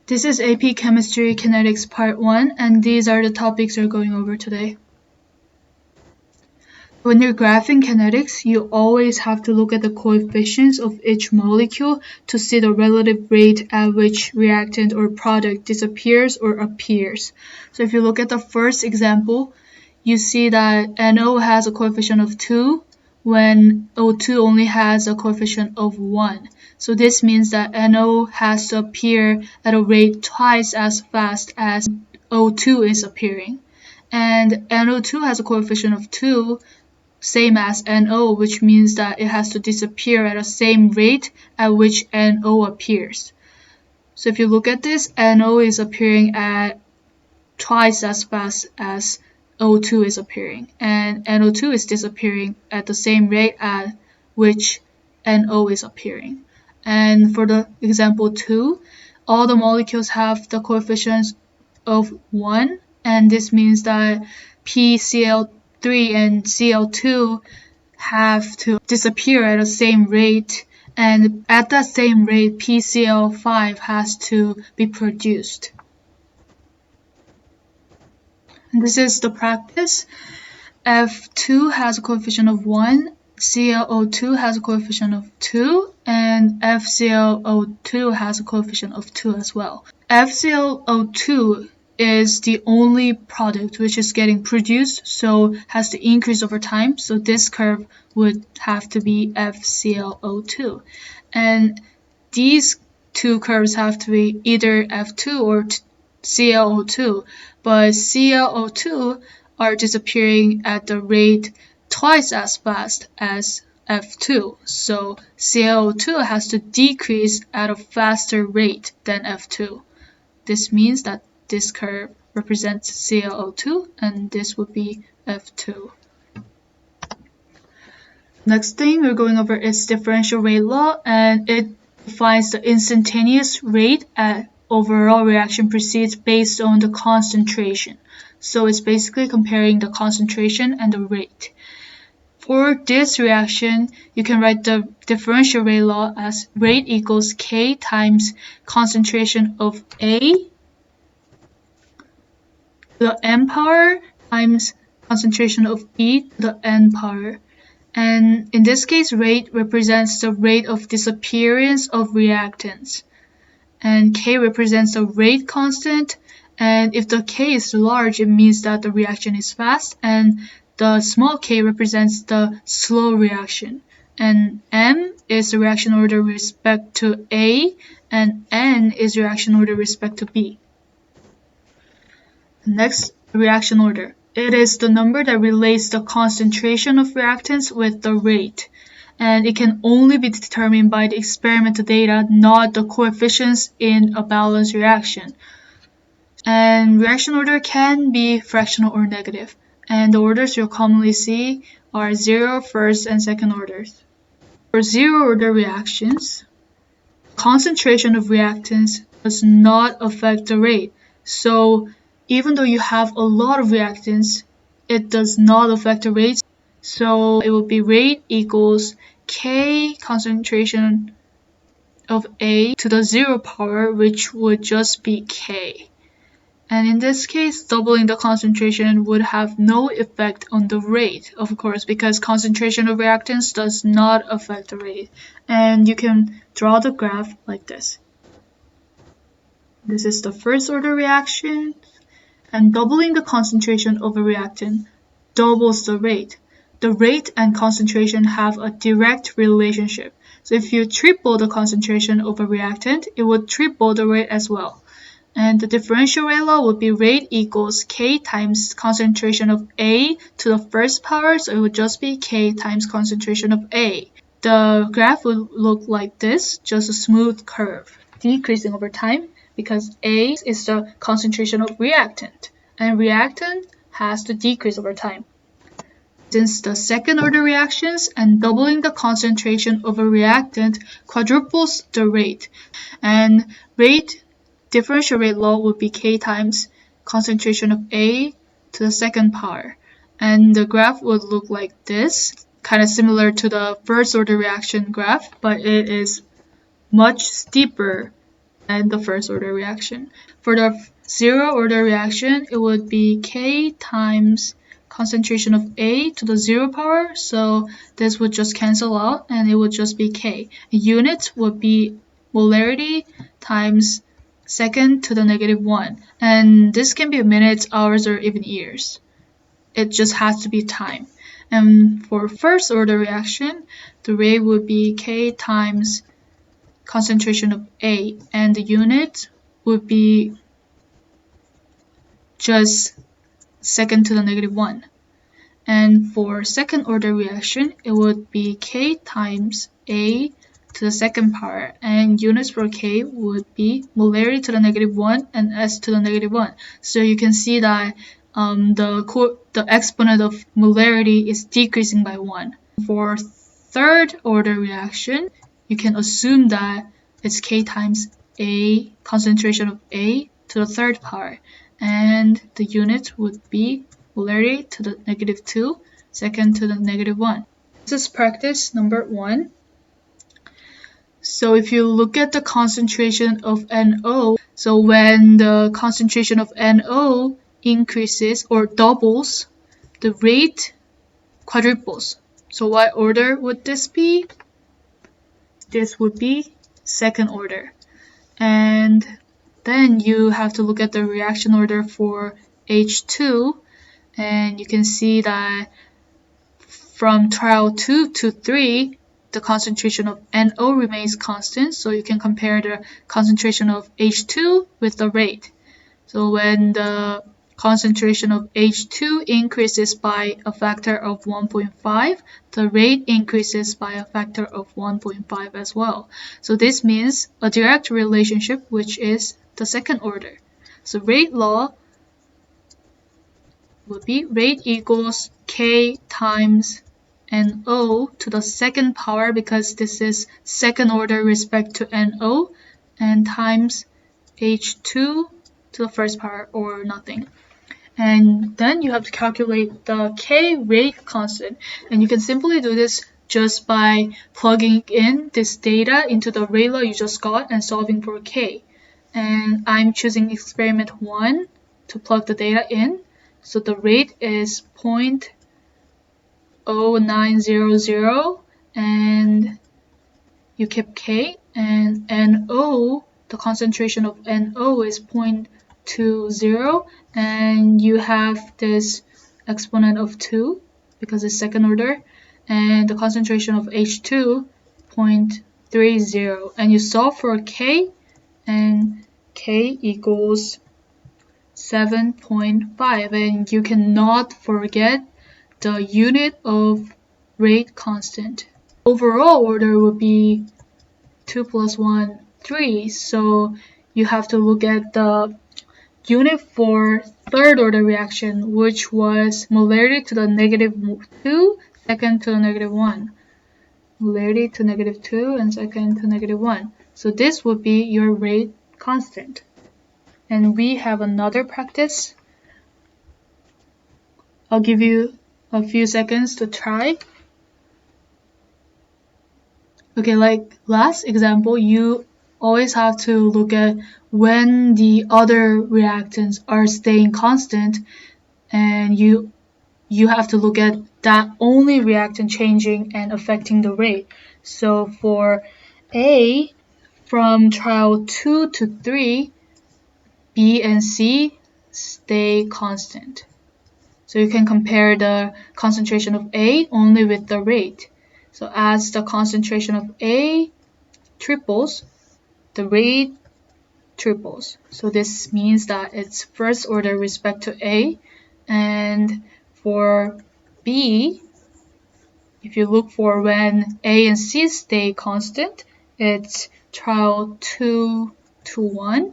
This is AP Chemistry Kinetics Part 1, and these are the topics we're going over today. When you're graphing kinetics, you always have to look at the coefficients of each molecule to see the relative rate at which reactant or product disappears or appears. So if you look at the first example, you see that NO has a coefficient of 2 when O2 only has a coefficient of 1. So this means that NO has to appear at a rate twice as fast as O2 is appearing. And NO2 has a coefficient of 2, same as NO, which means that it has to disappear at the same rate at which NO appears. So if you look at this, NO is appearing at twice as fast as O2 is appearing, and NO2 is disappearing at the same rate at which NO is appearing. And for the example 2, all the molecules have the coefficients of 1, and this means that PCl3 and Cl2 have to disappear at the same rate, and at that same rate PCl5 has to be produced. And this is the practice. F2 has a coefficient of 1, ClO2 has a coefficient of 2, and FClO2 has a coefficient of 2 as well. FClO2 is the only product which is getting produced, so has to increase over time. So this curve would have to be FClO2. And these two curves have to be either F2 or ClO2, but ClO2 are disappearing at the rate twice as fast as F2. So ClO2 has to decrease at a faster rate than F2. This means that this curve represents ClO2 and this would be F2. Next thing we're going over is differential rate law, and it defines the instantaneous rate at overall reaction proceeds based on the concentration. So it's basically comparing the concentration and the rate. For this reaction, you can write the differential rate law as rate equals K times concentration of A to the n power times concentration of B to the n power. And in this case, rate represents the rate of disappearance of reactants. And K represents the rate constant, and if the K is large, it means that the reaction is fast, and the small k represents the slow reaction. And M is the reaction order with respect to A, and N is reaction order with respect to B. Next, reaction order. It is the number that relates the concentration of reactants with the rate. And it can only be determined by the experimental data, not the coefficients in a balanced reaction. And reaction order can be fractional or negative. And the orders you'll commonly see are 0, first, and second orders. For zero-order reactions, concentration of reactants does not affect the rate. So even though you have a lot of reactants, it does not affect the rate. So it will be rate equals K concentration of A to the 0 power, which would just be K. And in this case, doubling the concentration would have no effect on the rate, of course, because concentration of reactants does not affect the rate. And you can draw the graph like this. This is the first order reaction, and doubling the concentration of a reactant doubles the rate. The rate and concentration have a direct relationship. So if you triple the concentration of a reactant, it would triple the rate as well. And the differential rate law would be rate equals K times concentration of A to the first power, so it would just be K times concentration of A. The graph would look like this, just a smooth curve, decreasing over time because A is the concentration of reactant, and reactant has to decrease over time. Since the second order reactions and doubling the concentration of a reactant quadruples the rate, and rate differential rate law would be K times concentration of A to the second power. And the graph would look like this, kind of similar to the first order reaction graph, but it is much steeper and the first order reaction. For the zero order reaction, it would be K times concentration of A to the 0 power, so this would just cancel out and it would just be K. Units would be molarity times second to the -1, and this can be minutes, hours, or even years. It just has to be time. And for first order reaction, the rate would be K times concentration of A, and the unit would be just second to the -1. And for second order reaction, it would be K times A to the second power, and units for K would be molarity to the -1 and S to the -1. So you can see that the exponent of molarity is decreasing by 1. For third order reaction, you can assume that it's K times A, concentration of A to the third power, and the unit would be molarity to the -2, second to the -1. This is practice number 1. So if you look at the concentration of NO, so when the concentration of NO increases or doubles, the rate quadruples. So what order would this be? This would be second order. And then you have to look at the reaction order for H2, and you can see that from trial 2 to 3, the concentration of NO remains constant, so you can compare the concentration of H2 with the rate. So when the concentration of H2 increases by a factor of 1.5, the rate increases by a factor of 1.5 as well. So this means a direct relationship, which is the second order. So rate law would be rate equals K times NO to the second power, because this is second order respect to NO, and times H2 to the first power, or nothing. And then you have to calculate the K rate constant, and you can simply do this just by plugging in this data into the rate law you just got and solving for K. And I'm choosing experiment 1 to plug the data in. So the rate is 0.0900, and you keep K, and NO, the concentration of NO is 0.20, and you have this exponent of 2 because it's second order, and the concentration of H2, 0.30, and you solve for K, and K equals 7.5, and you cannot forget the unit of rate constant. Overall order would be 2 plus 1, 3, so you have to look at the unit for third order reaction, which was molarity to the -2, second to the -1. Molarity to -2 and second to -1. So this would be your rate constant. And we have another practice. I'll give you a few seconds to try. Okay, like last example, you always have to look at when the other reactants are staying constant, and you have to look at that only reactant changing and affecting the rate. So for A, from trial 2 to 3, B and C stay constant. So you can compare the concentration of A only with the rate. So as the concentration of A triples, the rate triples. So this means that it's first order respect to A. And for B, if you look for when A and C stay constant, it's trial 2 to 1.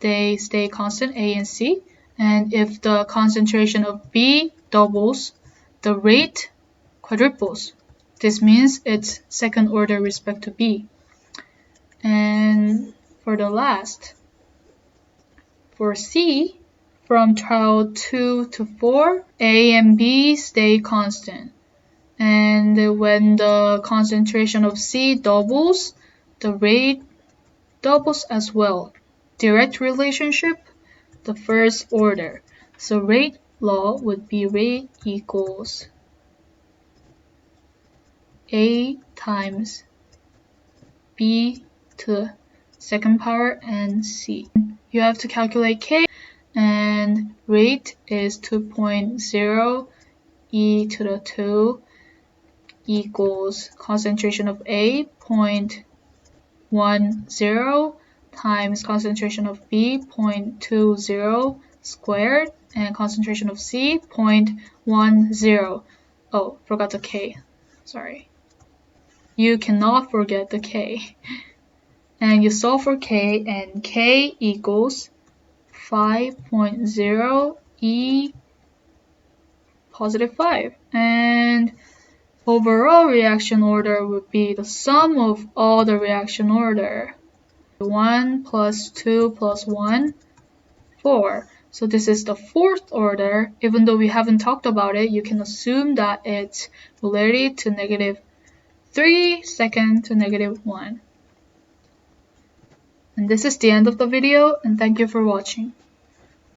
They stay constant, A and C. And if the concentration of B doubles, the rate quadruples. This means it's second order respect to B. And for the last, for C, from trial 2 to 4, A and B stay constant. And when the concentration of C doubles, the rate doubles as well. Direct relationship, the first order. So rate law would be rate equals A times B to the second power and C. You have to calculate K, and rate is 2.0 e to the 2 equals concentration of A 0.10 times concentration of B 0.20 squared and concentration of C 0.10. Oh, forgot the K. Sorry. You cannot forget the K. And you solve for K, and K equals 5.0 e positive 5. And overall reaction order would be the sum of all the reaction order. 1 plus 2 plus 1, 4. So this is the fourth order. Even though we haven't talked about it, you can assume that it's related to -3, second to -1. And this is the end of the video, and thank you for watching.